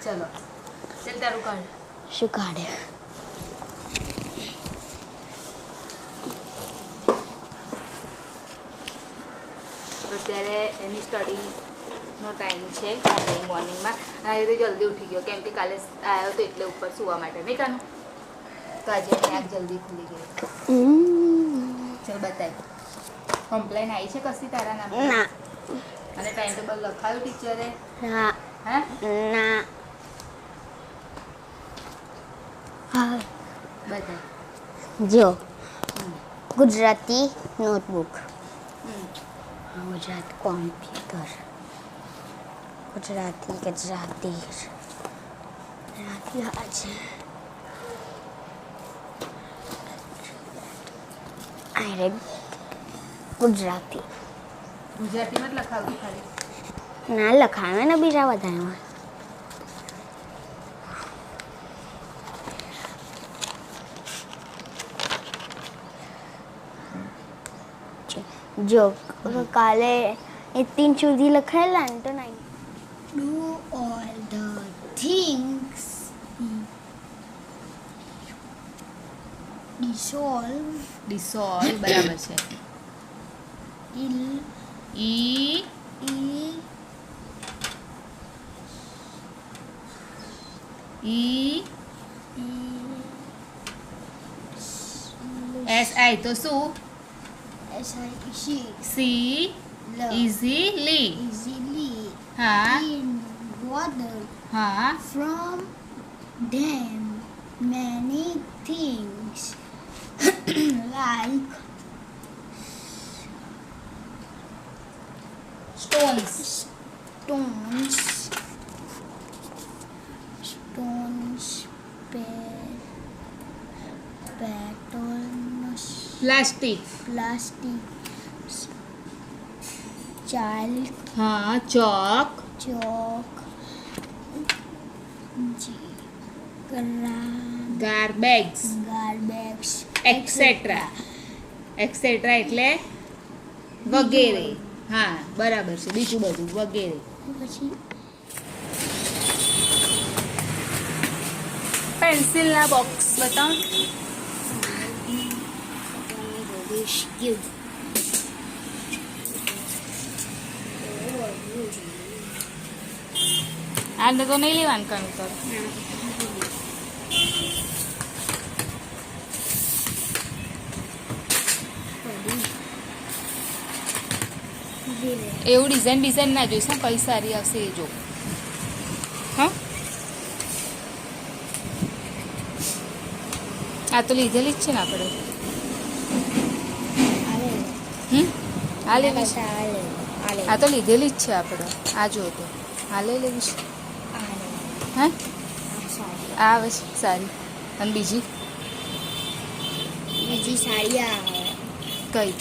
ચલો ચલ તારું કાઢ. શું કાઢે? અત્યારે એની સ્ટડીનો ટાઈમ છે મોર્નિંગમાં. આ રીતે જલ્દી ઉઠી ગયો કેમ કે કાલે આવ્યો તો એટલે ઉપર સુવા માટે નહીં કાનું. તો આજે એની આંખ જલ્દી ખુલી ગઈ. ચલ બતાય. કમ્પ્લેન આવી છે કશી તારા નામ? ના. અને ટાઈમ ટેબલ લખાયું ટીચરે? ના. હે? ના. હા. બતાય. જો ગુજરાતી નોટબુક, ગુજરાત કોમ્પ્યુટર, ગુજરાતી ગુજરાતી ગુજરાતી આજે આરે ગુજરાતી ગુજરાતીમાં જ લખાવતી ખાલી? ના લખાવે ને બીજા બધામાં. જો કાલે 3 સુધી લખાયેલા ને તો નહીં. Do all the things. Dissolve બરાબર છે. Il. E E S I તો શું? C easily. Easily. હા In water. હા From them many things like stones. stones, petals, plastic. plastic, child, હા ચોક. chalk, garbage garbage, et cetera. Et cetera એટલે વગેરે. હા બરાબર છે. બીજું બધું વગેરે. પછી પેન્સિલના બોક્સ બતાવો. આને તો નહીં લેવાનું કણું તો. એવું ડિઝાઇન ના જોઈશ હા, કઈ સારી આવશે એ જો. હા આ તો લીધેલી જ છે ને આપણે. આ લેવી છે? આ તો લીધેલી જ છે આપણે. આ જો તો આ લઈ લેવી છે. હા આ આવે છે સારી. અને બીજી સાડી આવે. કઈ?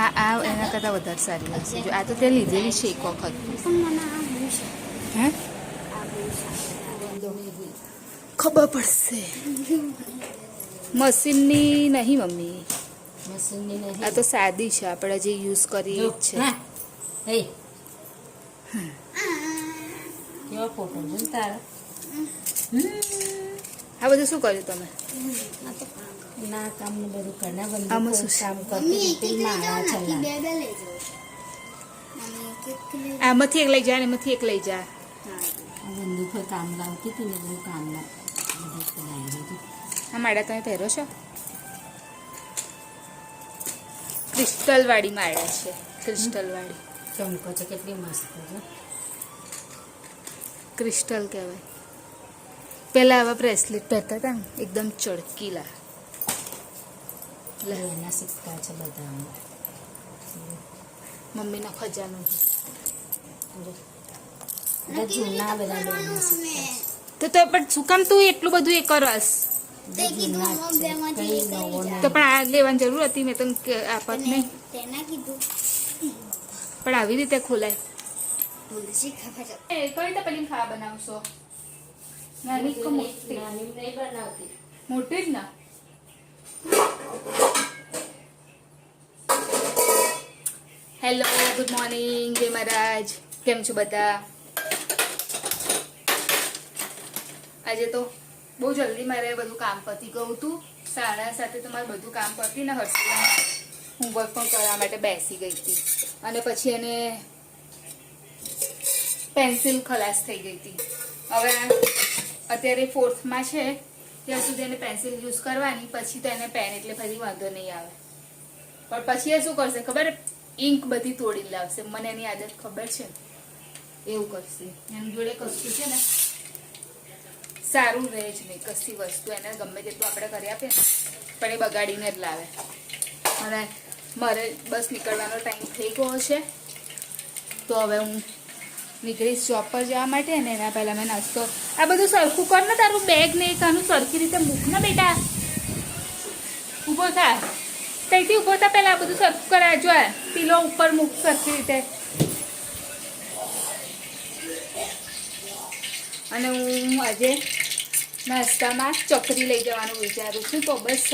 આ એના કરતાં વધારે સારી આવશે. જો આ તો તે લીધેલી છે એક વખત. પણ મને આ બહુ હે ખબર પડશે. મશીનની નહીં મમ્મી, આ તો સાદી છે આપણે જે યુઝ કરીએ જ છે. આ બધું શું કર્યું તમે? ના કામ ને બધું કરના બંધ આમાં શું છે? કામ મમ્મી કરતી એક લઈ જાઓ ને ચલા બે લઈ જાઓ. મમ્મી એક લઈ આમાંથી એક લઈ જા ને એમાંથી એક લઈ જા. બંદૂકો કામ લાવતી હતી ને બધું કામ લાવી આ માળા તમે પહેરો છો? ક્રિસ્ટલ વાળી માળા છે. ક્રિસ્ટલ વાળી ચમકો છે કેટલી મસ્ત છે. ક્રિસ્ટલ કહેવાય. પહેલા આવા બ્રેસલેટ પહેરતા હતા ને એકદમ ચળકીલા. એના સિક્કા છે બધા મમ્મીનો ખજાનો. બધા જૂના બધા લોકોના સિક્કા છે. તો પણ શું કામ તું એટલું બધું એ કરસ? તે કીધું મમ્મી બેમાંથી એક લઈ તો જાઓ. પણ આ લેવાની જરૂર હતી. મેં તને આપત નહીં. તેના કીધું પણ આવી રીતે ખોલાય. મને શી ખબર છે. કઈ રીતે પેલી ખાવા બનાવશો? નાની કે મોટી? નાની નહીં બનાવતી. મોટી જ ના. હેલો ગુડ મોર્નિંગ જય મહારાજ. કેમ છો બધા? આજે તો બહુ જલ્દી મારે બધું કામ પતી ગયું હતું. 7:30 તો મારે બધું કામ પતી ને હર્ષિલા હોમવર્ક પણ કરવા માટે બેસી ગઈ હતી અને પછી એને પેન્સિલ ખલાસ થઈ ગઈ હતી. હવે અત્યારે 4th છે ત્યાં સુધી એને પેન્સિલ યુઝ કરવાની, પછી તો એને પેન એટલે ફરી વાંધો નહીં આવે. પણ પછી એ શું કરશે ખબર, ઇંક બધી તોડી લાવશે. મને એની આદત ખબર છે, એવું કરશે. એની જોડે કશું છે ને સારું રહે જ નહીં, કશી વસ્તુ એને ગમે તેટલું આપણે કરી આપીએ ને પણ એ બગાડીને જ લાવે. અને મારે બસ નીકળવાનો ટાઈમ થઈ ગયો છે, તો હવે હું નીકળીશ જોબ પર જવા માટે. અને એના પહેલાં મેં નાસ્તો, આ બધું સરખું કર ને, તારું બેગ ને કાનું સરખી રીતે મૂક ને બેટા. ઊભો થા, ત્યાંથી ઊભો થા, પહેલાં આ બધું સરખું કરાય. જો પીલો ઉપર મૂક સરખી રીતે. અને હું આજે નાસ્તામાં ચકરી લઈ જવાનું વિચારું છું, તો બસ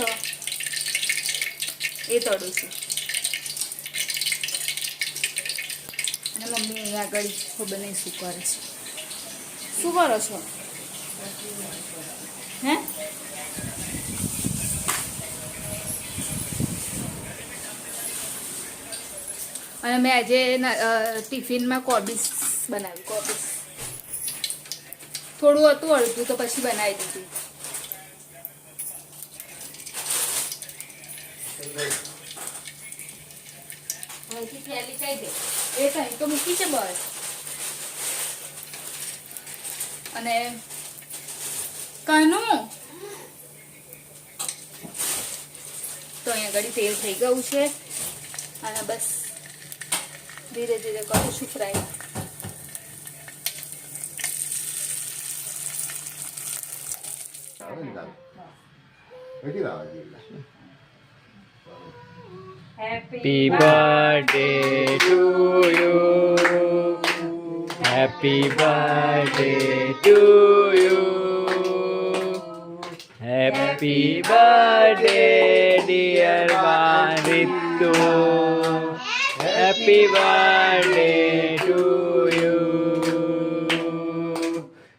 એ તળું છું. અને મમ્મી અહીંયા આગળ ખબર નહીં શું કરે છે. શું કરો છો? હે અને મેં આજે ટિફિનમાં કોબીસ બનાવી. કોબીસ થોડું હતું અડધું, તો પછી બનાવી દીધું. અહીંથી થેલી કઈ દે, એ કઈ તો મૂકી છે બસ. અને કાનું તો અહીંયા ઘડી તેલ થઈ ગયું છે અને બસ ધીરે ધીરે કરું છું fry. Happy birthday to you. Happy birthday to you. Happy birthday dear Maritu. Happy birthday to you.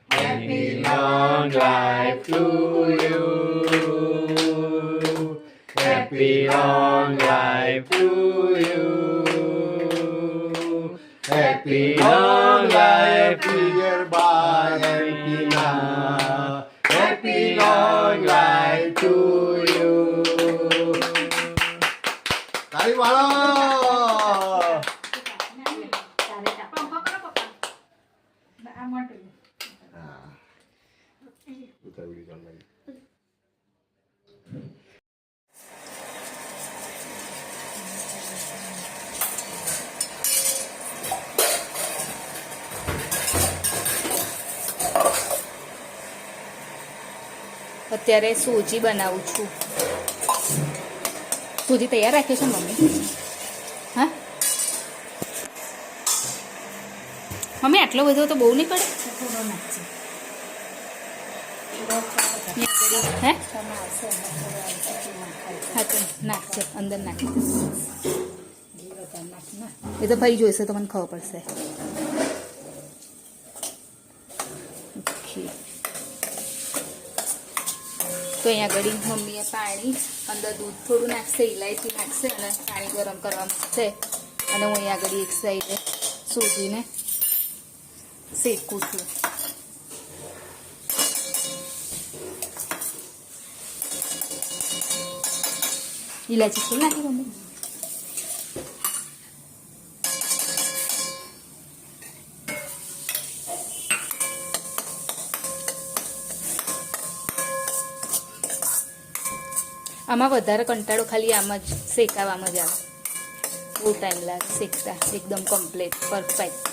Happy long life to you. Happy long life to you. Happy long life, dear Valentina. Happy long life to you. તાળી વાળો. અત્યારે સૂજી બનાવું છું. સૂજી તૈયાર રાખી છે mummy? હા mummy, આટલો બધો તો બહુ નહીં પડે? થોડો નાખશે. હે તમે આવશે એમાં થોડો આવશે તો નાખાય. હા તો નાખશે, અંદર નાખી દે. જીરો તો નાખ ના. એ તો ભાઈ જોઈશે તો મને ખબર પડશે. ઓકે, તો અહીંયા આગળ મમ્મીએ પાણી, અંદર દૂધ થોડું નાખશે, ઇલાયચી નાખશે અને પાણી ગરમ કરવા મૂકશે. અને હું અહીંયા આગળ એક સાઈડે સૂજીને શેકું છું. ઇલાયચી થોડી નાખી મમ્મી? આમાં વધારે કંટાળો ખાલી આમ જ શેકાવામાં જ આવે. બહુ ટાઈમ લાગે શેકતા. એકદમ કમ્પ્લીટ પરફેક્ટ.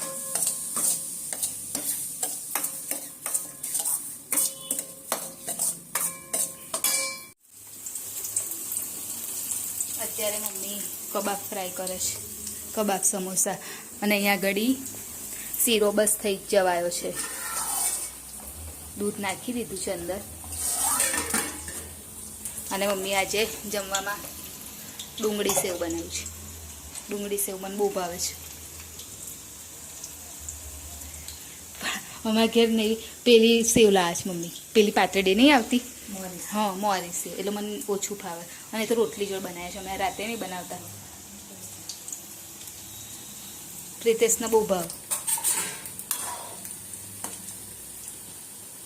અત્યારે મમ્મી કબાબ ફ્રાય કરે છે, કબાબ સમોસા. અને અહીંયા આગળ શીરો બસ થઈ જ જવાયો છે. દૂધ નાખી દીધું છે અંદર. અને મમ્મી આજે જમવામાં ડુંગળી સેવ બનાવ્યું છે. ડુંગળી સેવ મને બહુ ભાવે છે. અમારા ઘેર નહીં પેલી સેવ લાવે છે મમ્મી, પેલી પાતળી નહીં આવતી, મોરી હા મોરી સેવ, એટલે મને ઓછું ભાવે. અને એ તો રોટલી જોડે બનાવે છે, અમે રાતે નહીં બનાવતા. પ્રિતેશને બહુ ભાવ,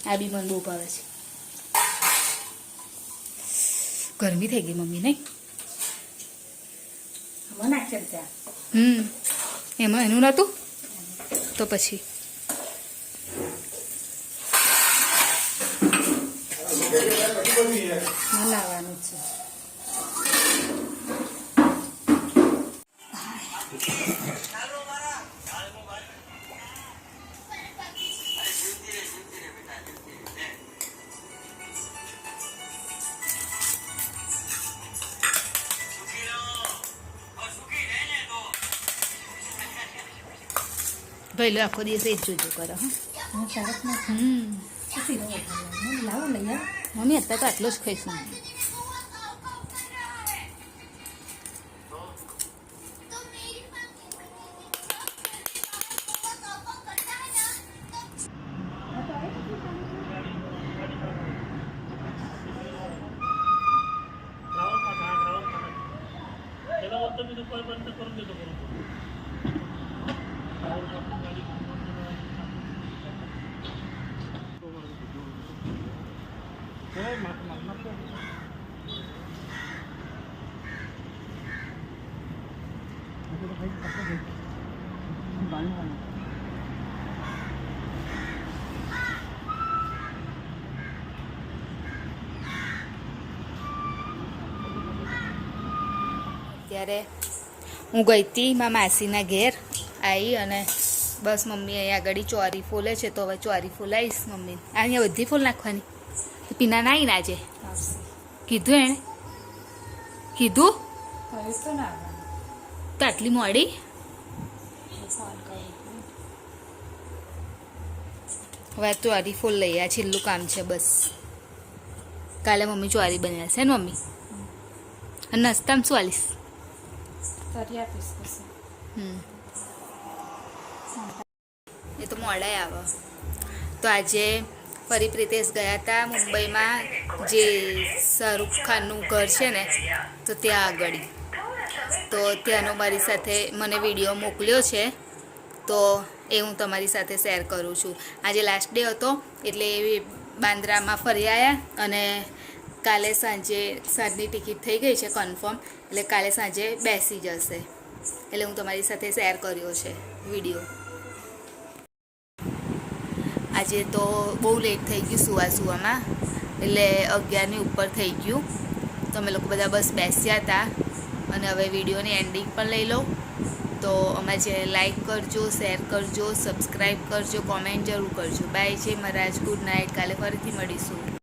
આ બી મને બહુ ભાવે છે. ગરમી થઈ ગઈ મમ્મી નહીં? આમાં નાખશે ત્યાં એમાં એનું નહોતું તો પછી લાવવાનું છે. ભાઈ લો આખો દિવસ એ જ જોજો કરો. હું સરસ નાખું પછી લાવો લઈ આવ. મમ્મી અત્યારે તો આટલો જ ખાઈશું. ત્યારે હું ગઈ હતી મારા માસીના ઘેર, આવી અને બસ મમ્મી અહીંયા આગળ ચોરી ફોલે છે, તો હવે ચોરી ફોલાવીશ મમ્મી. અહીંયા બધી ફૂલ નાખવાની. તો પીના ના આવીને આજે કીધું એણે કીધું કહ્યું તો ના આવવાનું. તો આટલી મોડી? ફોન કર્યો. હવે ચોરી ફૂલ લઈ આ છેલ્લું કામ છે બસ. કાલે મમ્મી ચોરી બનાવ્યા છે ને મમ્મી? અને નાસ્તામાં શું આલીશ? કરી આપીશ પછી. એ તો મોડાય આવે. તો આજે ફરી પ્રિતેશ ગયા હતા મુંબઈમાં, જે શાહરૂખ ખાનનું ઘર છે ને, તો ત્યાં આગળ. તો ત્યાંનો મારી સાથે મને વિડીયો મોકલ્યો છે, તો એ હું તમારી સાથે શેર કરું છું. આજે લાસ્ટ ડે હતો એટલે એ બાંદ્રામાં ફરી આવ્યા અને કાલે સાંજની ટિકિટ થઈ ગઈ છે કન્ફર્મ, એટલે કાલે સાંજે બેસી જશે. એટલે હું તમારી સાથે શેર કર્યો છે વિડીયો. આજે તો બહુ લેટ થઈ ગયું સુવામાં, એટલે 11ની ઉપર થઈ ગયું. તો અમે લોકો બધા બસ બેસ્યા હતા અને હવે વિડીયોની એન્ડિંગ પણ લઈ લો. તો અમારે જે લાઈક કરજો, શેર કરજો, સબસ્ક્રાઈબ કરજો, કોમેન્ટ જરૂર કરજો. બાય, જય મહારાજ, ગુડ નાઇટ. કાલે ફરીથી મળીશું.